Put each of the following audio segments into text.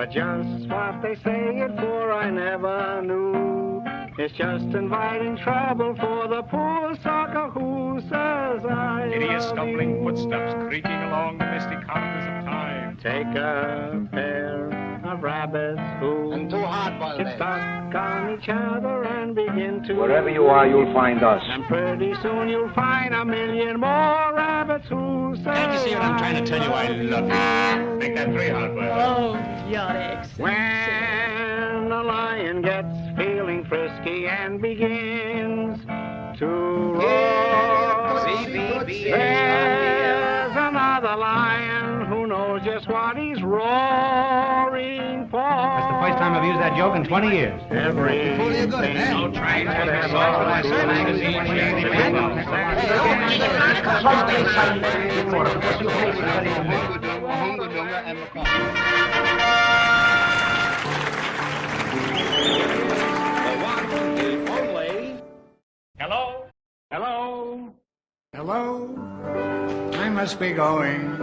But just what they say it for I never knew. It's just inviting trouble for the poor sucker who says I Hideous love stumbling you. footsteps creaking along the misty corridors of time. Take a pair of rabbits who And two hard-boiled get eggs. stuck on each other and begin to... Wherever you are, you'll find us. And pretty soon you'll find a million more rabbits who say... Can't you see what I'm trying to tell you? I love you. Make that 3 hard-boiled. Oh, your excellency. When the lion gets feeling frisky and begins to roar, there's another lion who knows just what he's roaring for. That's the first time I've used that joke in 20 years. Everything No trying to have Hello? Hello? Hello? I must be going.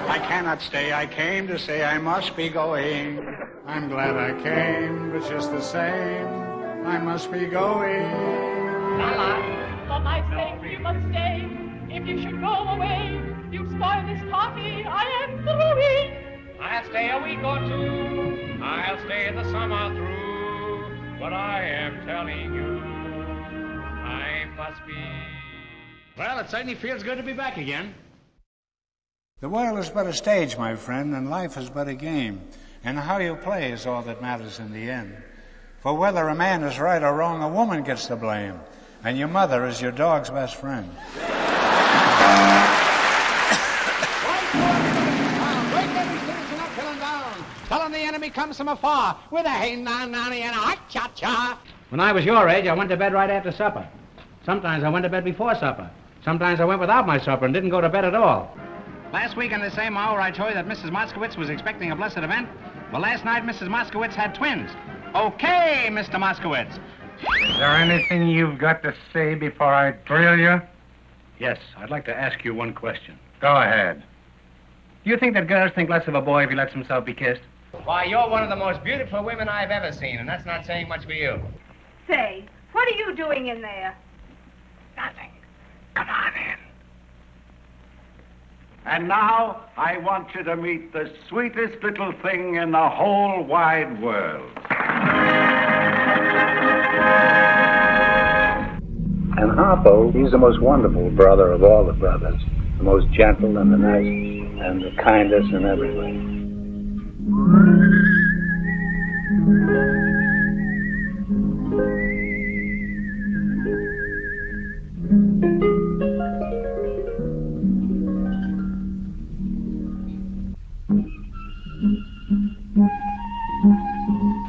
I cannot stay. I came to say I must be going. I'm glad I came, but just the same, I must be going. For my sake, you must stay. If you should go away, you spoil this party. I am through. I'll stay a week or two. I'll stay the summer through. But I am telling you, I must be... Well, it certainly feels good to be back again. The world is but a stage, my friend, and life is but a game. And how you play is all that matters in the end. For whether a man is right or wrong, a woman gets the blame. And your mother is your dog's best friend. Telling the enemy comes from afar with a hey na na and a hot cha cha. When I was your age, I went to bed right after supper. Sometimes I went to bed before supper. Sometimes I went without my supper and didn't go to bed at all. Last week in the same hour, I told you that Mrs. Moskowitz was expecting a blessed event. Well, last night, Mrs. Moskowitz had twins. Okay, Mr. Moskowitz. Is there anything you've got to say before I drill you? Yes, I'd like to ask you one question. Go ahead. Do you think that girls think less of a boy if he lets himself be kissed? Why, you're one of the most beautiful women I've ever seen, and that's not saying much for you. Say, what are you doing in there? Nothing. Come on in. And now, I want you to meet the sweetest little thing in the whole wide world. And Harpo, he's the most wonderful brother of all the brothers. The most gentle and the nicest and the kindest in every way.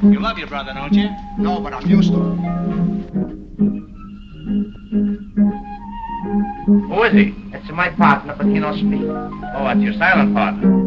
You love your brother, don't you? No, but I'm used to it. Who is he? It's my partner, but he don't speak. Oh, it's your silent partner.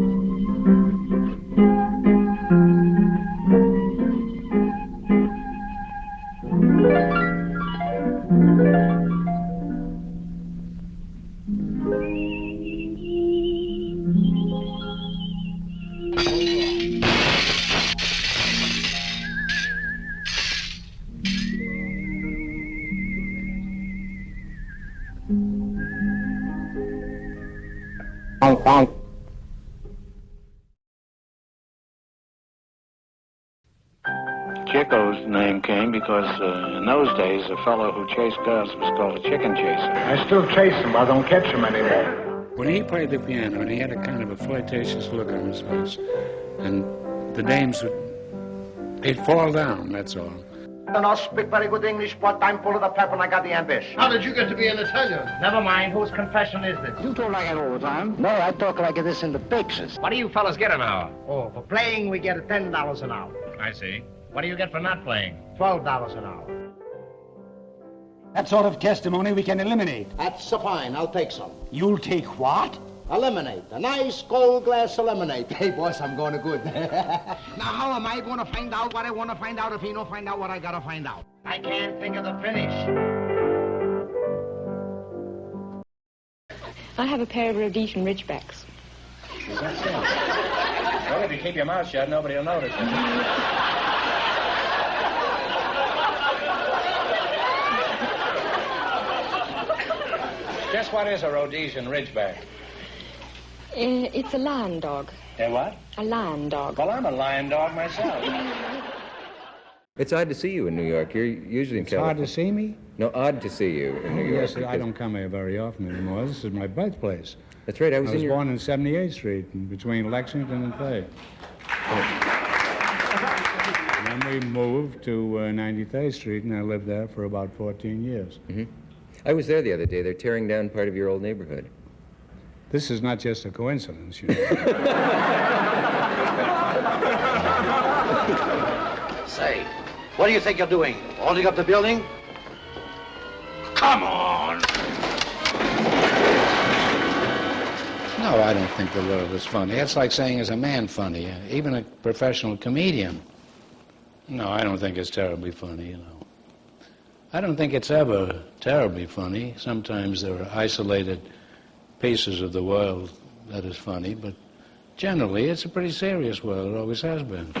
Chico's name came because in those days a fellow who chased girls was called a chicken chaser. I still chase him. I don't catch him anymore. When he played the piano, and he had a kind of a flirtatious look on his face, and the dames they'd fall down, that's all. I don't speak very good English, but I'm full of the pep and I got the ambition. How did you get to be an Italian? Never mind, whose confession is this? You talk like that all the time. No, I talk like this in the pictures. What do you fellas get an hour? Oh, for playing we get $10 an hour. I see. What do you get for not playing? $12 an hour. That sort of testimony we can eliminate. That's fine. I'll take some. You'll take what? A lemonade. A nice cold glass of lemonade. Hey, boss, I'm going to good. Now, how am I going to find out what I want to find out if he don't find out what I got to find out? I can't think of the finish. I have a pair of Rhodesian Ridgebacks. Is that so? Well, if you keep your mouth shut, nobody will notice it. Guess what is a Rhodesian Ridgeback? It's a lion dog. A what? A lion dog. Well, I'm a lion dog myself. It's odd to see you in New York. You're usually in California. Hard to see me? No, odd to see you in New York. Yes, I don't come here very often anymore. This is my birthplace. That's right. I was born in 78th Street, between Lexington and 3rd. And then we moved to 93rd Street, and I lived there for about 14 years. Mm-hmm. I was there the other day. They're tearing down part of your old neighborhood. This is not just a coincidence, you know. Say, what do you think you're doing? Holding up the building? Come on! No, I don't think the world is funny. That's like saying, is a man funny? Even a professional comedian. No, I don't think it's terribly funny, you know. I don't think it's ever terribly funny. Sometimes there are isolated pieces of the world that is funny, but generally it's a pretty serious world. It always has been.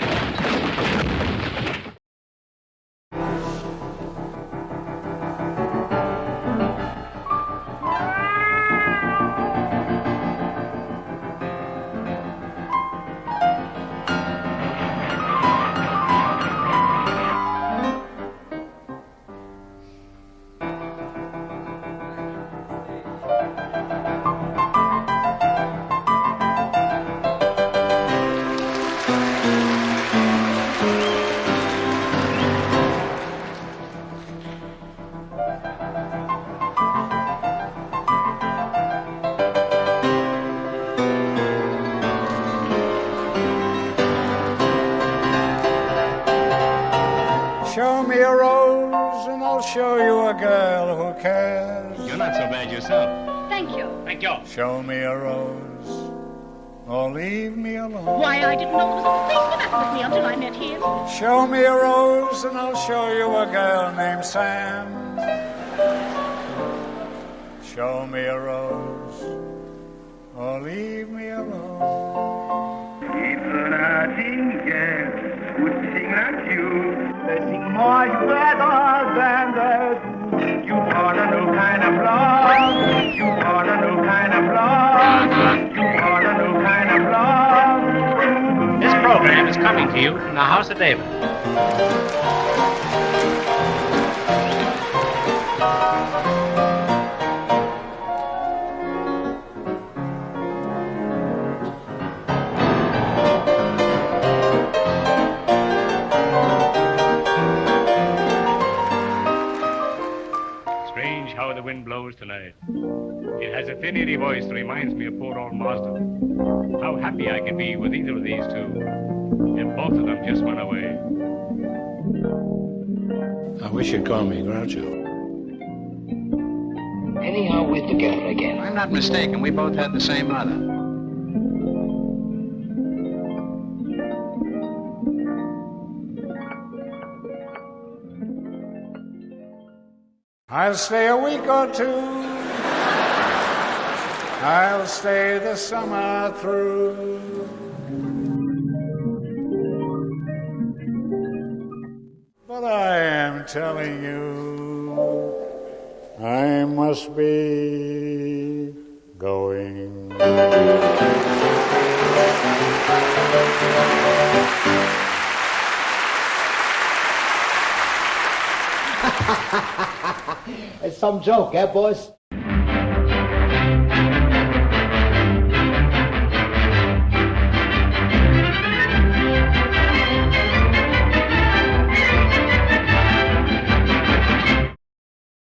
Show me a rose and I'll show you a girl who cares. You're not so bad yourself. Thank you. Thank you. Show me a rose or leave me alone. Why, I didn't know there was a thing the matter with me until I met him. Show me a rose and I'll show you a girl named Sam. Show me a rose or leave me alone. It's a nightingale would sing like you. They sing much better than the you ought to know kind of love. You ought to know kind of love. You ought to know kind of love. This program is coming to you from the House of David. Strange how the wind blows tonight. It has a thin, eerie voice that reminds me of poor old Mazda. How happy I could be with either of these two if both of them just went away. I wish you'd call me Groucho. Anyhow, we're together again. I'm not mistaken. We both had the same mother. I'll stay a week or two. I'll stay the summer through. But I am telling you, I must be going. It's some joke, eh, boys?